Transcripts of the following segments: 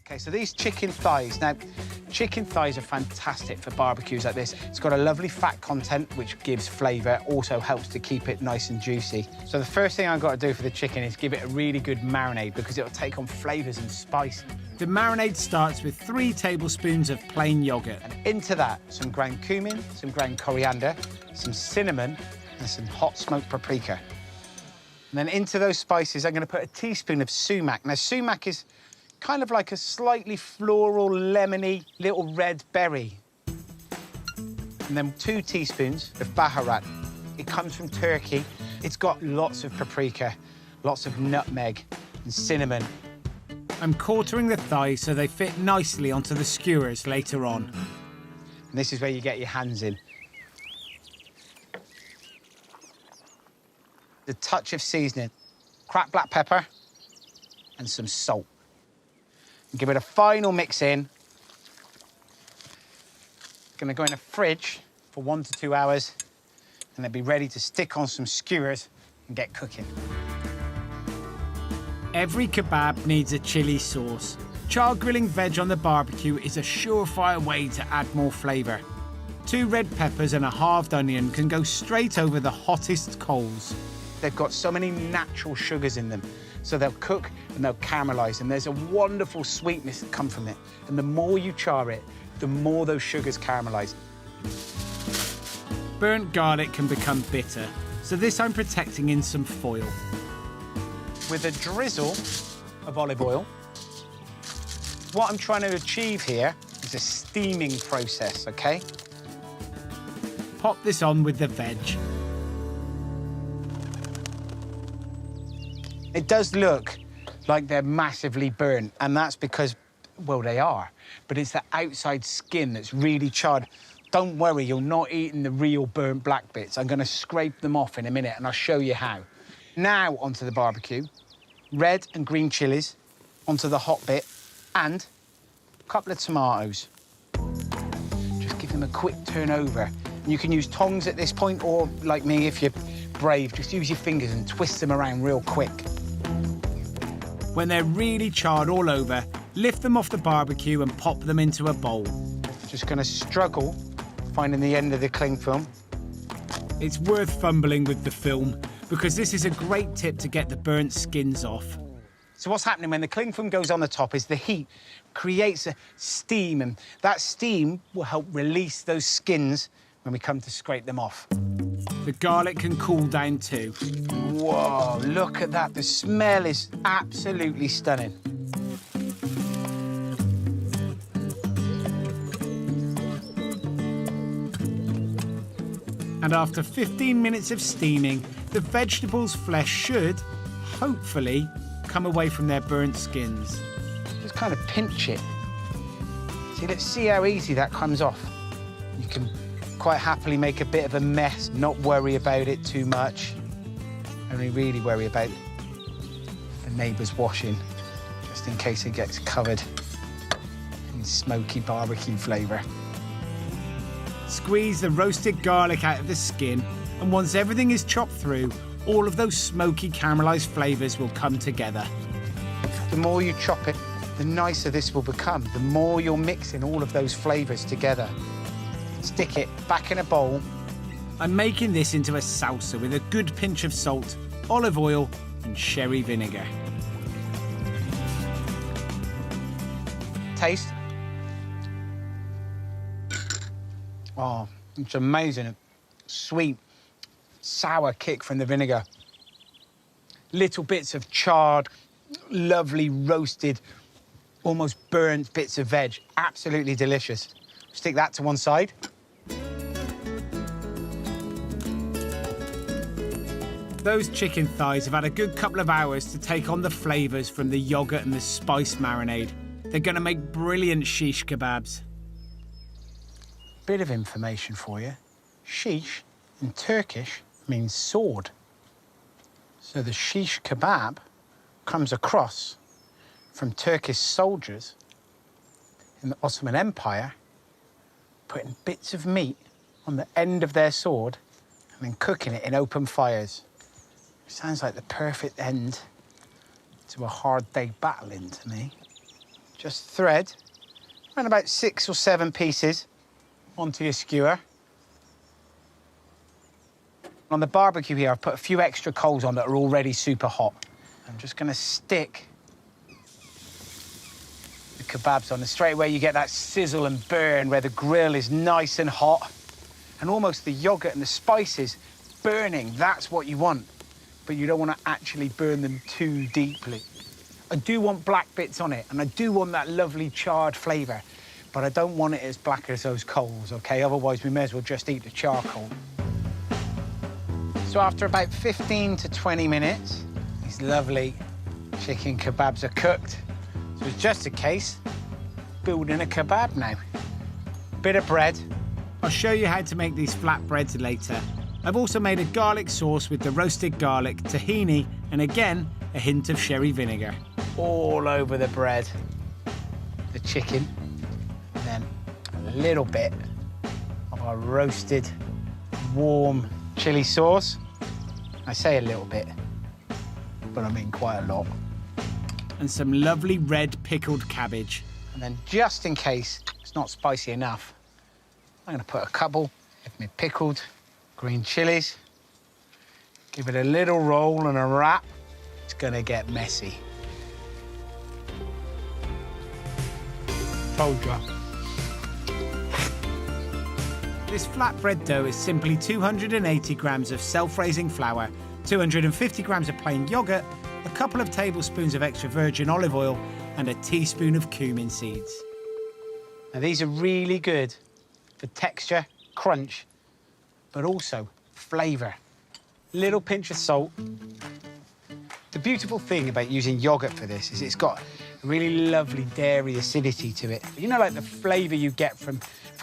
Okay, so these chicken thighs. Now, chicken thighs are fantastic for barbecues like this. It's got a lovely fat content, which gives flavour, also helps to keep it nice and juicy. So the first thing I've got to do for the chicken is give it a really good marinade because it'll take on flavours and spice. The marinade starts with 3 tablespoons of plain yoghurt. And into that, some ground cumin, some ground coriander, some cinnamon, and some hot smoked paprika. And then into those spices, I'm going to put a teaspoon of sumac. Now, sumac is kind of like a slightly floral, lemony, little red berry. And then 2 teaspoons of baharat. It comes from Turkey. It's got lots of paprika, lots of nutmeg and cinnamon. I'm quartering the thighs so they fit nicely onto the skewers later on. And this is where you get your hands in. The touch of seasoning, cracked black pepper and some salt. And give it a final mix in. Gonna go in the fridge for 1 to 2 hours and then be ready to stick on some skewers and get cooking. Every kebab needs a chilli sauce. Char grilling veg on the barbecue is a surefire way to add more flavour. 2 red peppers and a halved onion can go straight over the hottest coals. They've got so many natural sugars in them, so they'll cook and they'll caramelise, and there's a wonderful sweetness that comes from it. And the more you char it, the more those sugars caramelise. Burnt garlic can become bitter, so this I'm protecting in some foil. With a drizzle of olive oil, what I'm trying to achieve here is a steaming process, OK? Pop this on with the veg. It does look like they're massively burnt, and that's because, well, they are, but it's the outside skin that's really charred. Don't worry, you're not eating the real burnt black bits. I'm going to scrape them off in a minute, and I'll show you how. Now onto the barbecue. Red and green chilies onto the hot bit, and a couple of tomatoes. Just give them a quick turn over. And you can use tongs at this point, or, like me, if you're brave, just use your fingers and twist them around real quick. When they're really charred all over, lift them off the barbecue and pop them into a bowl. Just going to struggle finding the end of the cling film. It's worth fumbling with the film because this is a great tip to get the burnt skins off. So what's happening when the cling film goes on the top is the heat creates a steam, and that steam will help release those skins when we come to scrape them off. The garlic can cool down too. Whoa, look at that. The smell is absolutely stunning. And after 15 minutes of steaming, the vegetable's flesh should, hopefully, come away from their burnt skins. Just kind of pinch it. See, let's see how easy that comes off. You can quite happily make a bit of a mess, not worry about it too much. Only really worry about the neighbour's washing, just in case it gets covered in smoky barbecue flavour. Squeeze the roasted garlic out of the skin, and once everything is chopped through, all of those smoky caramelised flavours will come together. The more you chop it, the nicer this will become. The more you're mixing all of those flavours together. Stick it back in a bowl. I'm making this into a salsa with a good pinch of salt, olive oil and sherry vinegar. Taste. Oh, it's amazing. Sweet, sour kick from the vinegar. Little bits of charred, lovely roasted, almost burnt bits of veg. Absolutely delicious. Stick that to one side. Those chicken thighs have had a good couple of hours to take on the flavours from the yoghurt and the spice marinade. They're going to make brilliant shish kebabs. Bit of information for you. Shish in Turkish means sword. So the shish kebab comes across from Turkish soldiers in the Ottoman Empire putting bits of meat on the end of their sword and then cooking it in open fires. Sounds like the perfect end to a hard day battling to me. just thread around about 6 or 7 pieces onto your skewer. On the barbecue here, I've put a few extra coals on that are already super hot. I'm just going to stick the kebabs on, and straight away you get that sizzle and burn where the grill is nice and hot, and almost the yogurt and the spices burning. That's what you want, but you don't want to actually burn them too deeply. I do want black bits on it, and I do want that lovely charred flavour, but I don't want it as black as those coals, OK? Otherwise, we may as well just eat the charcoal. So after about 15 to 20 minutes, these lovely chicken kebabs are cooked. So it's just a case of building a kebab now. Bit of bread. I'll show you how to make these flatbreads later. I've also made a garlic sauce with the roasted garlic, tahini, and again, a hint of sherry vinegar. All over the bread. The chicken, and then a little bit of our roasted, warm chili sauce. I say a little bit, but I mean quite a lot. And some lovely red pickled cabbage. And then just in case it's not spicy enough, I'm going to put a couple of my pickled green chilies. Give it a little roll and a wrap. It's going to get messy. Told ya. This flatbread dough is simply 280 grams of self-raising flour, 250 grams of plain yogurt, a couple of tablespoons of extra virgin olive oil, and a teaspoon of cumin seeds. Now, these are really good for texture, crunch, but also flavour. Little pinch of salt. The beautiful thing about using yogurt for this is it's got a really lovely dairy acidity to it. You know, like the flavour you get from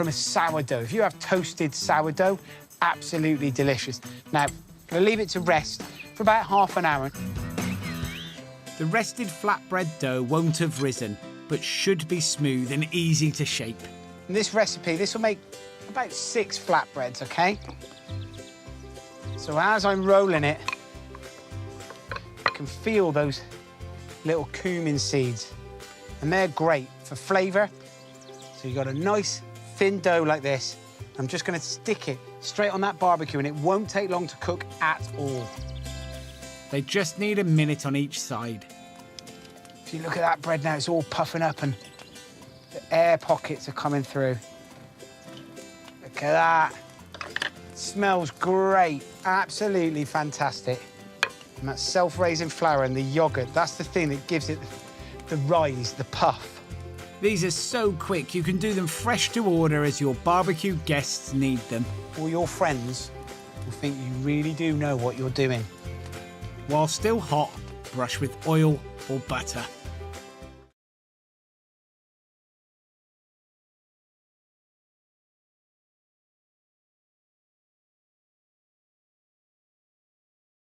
a sourdough. If you have toasted sourdough, absolutely delicious. Now, I'm going to leave it to rest for about half an hour. The rested flatbread dough won't have risen, but should be smooth and easy to shape. In this recipe, this will make about 6 flatbreads, OK? So as I'm rolling it, I can feel those little cumin seeds, and they're great for flavour. So you've got a nice thin dough like this. I'm just going to stick it straight on that barbecue, and it won't take long to cook at all. They just need a minute on each side. If you look at that bread now, it's all puffing up and the air pockets are coming through. Look at that. It smells great, absolutely fantastic. And that self-raising flour and the yogurt, that's the thing that gives it the rise, the puff. These are so quick, you can do them fresh to order as your barbecue guests need them. All your friends will think you really do know what you're doing. While still hot, brush with oil or butter.